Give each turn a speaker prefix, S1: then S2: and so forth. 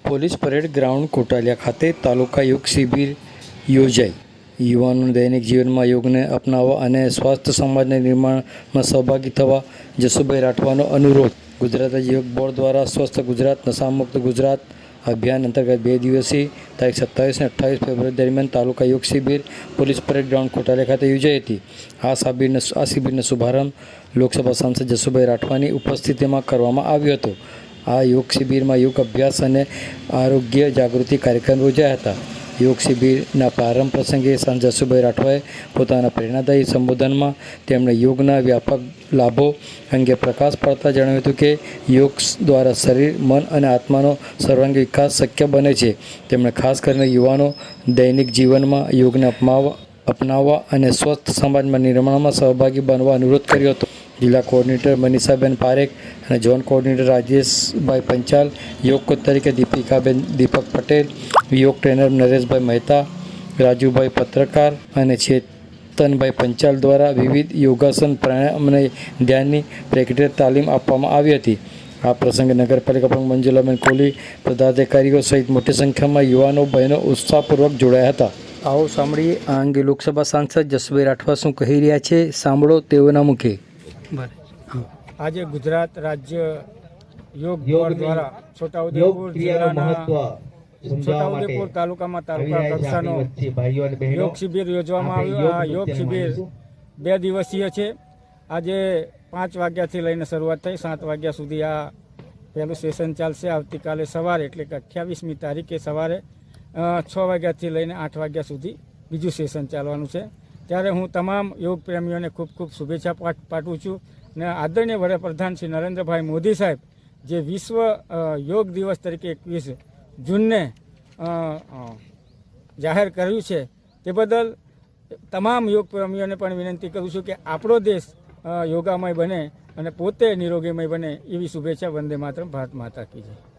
S1: Police parade ground Kotaliya ખાતે તાલુકા યોગ શિબિર યોજાઈ। યુવાનોને દૈનિક જીવનમાં યોગને અપનાવવા અને સ્વાસ્થ્ય સમાજના નિર્માણમાં સહભાગી થવા જસુભાઈ રાઠવાનો અનુરોધ। ગુજરાત રાજ્ય યોગ બોર્ડ દ્વારા સ્વસ્થ ગુજરાત નશામુક્ત ગુજરાત અભિયાન અંતર્ગત 2 દિવસીય તારીખ 27 અને 28 ફેબ્રુઆરી દરમિયાન તાલુકા યોગ શિબિર પોલીસ પરેડ ગ્રાઉન્ડ કોટાલિયા ખાતે યોજાઈ હતી। આ શિબિરનો શુભારંભ લોકસભા સાંસદ જસુભાઈ રાઠવાની ઉપસ્થિતિમાં કરવામાં આવ્યો હતો। આ યોગ શિબિરમાં યોગ અભ્યાસ અને આરોગ્ય જાગૃતિ કાર્યક્રમ યોજાયા હતા। યોગ શિબિરના પ્રારંભ પ્રસંગે સાંસદ જસુભાઈ રાઠવાએ પોતાના પ્રેરણાદાયી સંબોધનમાં તેમણે યોગના વ્યાપક લાભો અંગે પ્રકાશ પાડતા જણાવ્યું હતું કે યોગ દ્વારા શરીર મન અને આત્માનો સર્વાંગી વિકાસ શક્ય બને છે। તેમણે ખાસ કરીને યુવાનો દૈનિક જીવનમાં યોગને અપનાવવા અને સ્વસ્થ સમાજમાં નિર્માણમાં સહભાગી બનવા અનુરોધ કર્યો હતો। જિલ્લા કોઓર્ડિનેટર મનીષાબેન પારેખ અને ઝોન કોઓર્ડિનેટર રાજેશભાઈ પંચાલ, યોગ કોચ તરીકે દીપક પટેલ, યોગ ટ્રેનર નરેશભાઈ મહેતા, રાજુભાઈ પત્રકાર અને ચેતનભાઈ પંચાલ દ્વારા વિવિધ યોગાસન પ્રાણાયામ અને ધ્યાનની પ્રેક્ટિકલ તાલીમ આપવામાં આવી હતી। આ પ્રસંગે નગરપાલિકા પ્રમુખ મંજુલાબેન કોહલી, પદાધિકારીઓ સહિત મોટી સંખ્યામાં યુવાનો બહેનો ઉત્સાહપૂર્વક જોડાયા હતા। આવો સાંભળીએ આ અંગે લોકસભા સાંસદ જસુભાઈ રાઠવા શું કહી રહ્યા છે, સાંભળો તેઓના મુખે।
S2: આજે ગુજરાત રાજ્ય યોગ બોર્ડ દ્વારા છોટાઉદેપુર તાલુકામાં તાલુકા કક્ષાનો યોગ શિબિર યોજવામાં આવ્યો। આ યોગ શિબિર 2 દિવસીય છે। આજે 5 વાગ્યાથી લઈને શરૂઆત થઈ 7 વાગ્યા સુધી આ પહેલું સેશન ચાલશે। આવતીકાલે સવારે એટલે કે 28મી તારીખે સવારે 6 વાગ્યાથી લઈને 8 વાગ્યા સુધી બીજું સેશન ચાલવાનું છે। ત્યારે હું તમામ યોગ પ્રેમીઓને ખૂબ ખૂબ શુભેચ્છા પાઠવું છું ને આદરણીય વડાપ્રધાન શ્રી નરેન્દ્રભાઈ મોદી સાહેબ જે વિશ્વ યોગ દિવસ તરીકે 21 જૂનને જાહેર કર્યું છે તે બદલ તમામ યોગ પ્રેમીઓને પણ વિનંતી કરું છું કે આપણો દેશ યોગામય બને અને પોતે નિરોગીમય બને એવી શુભેચ્છા। વંદે માતરમ, ભારત માતા કી જય।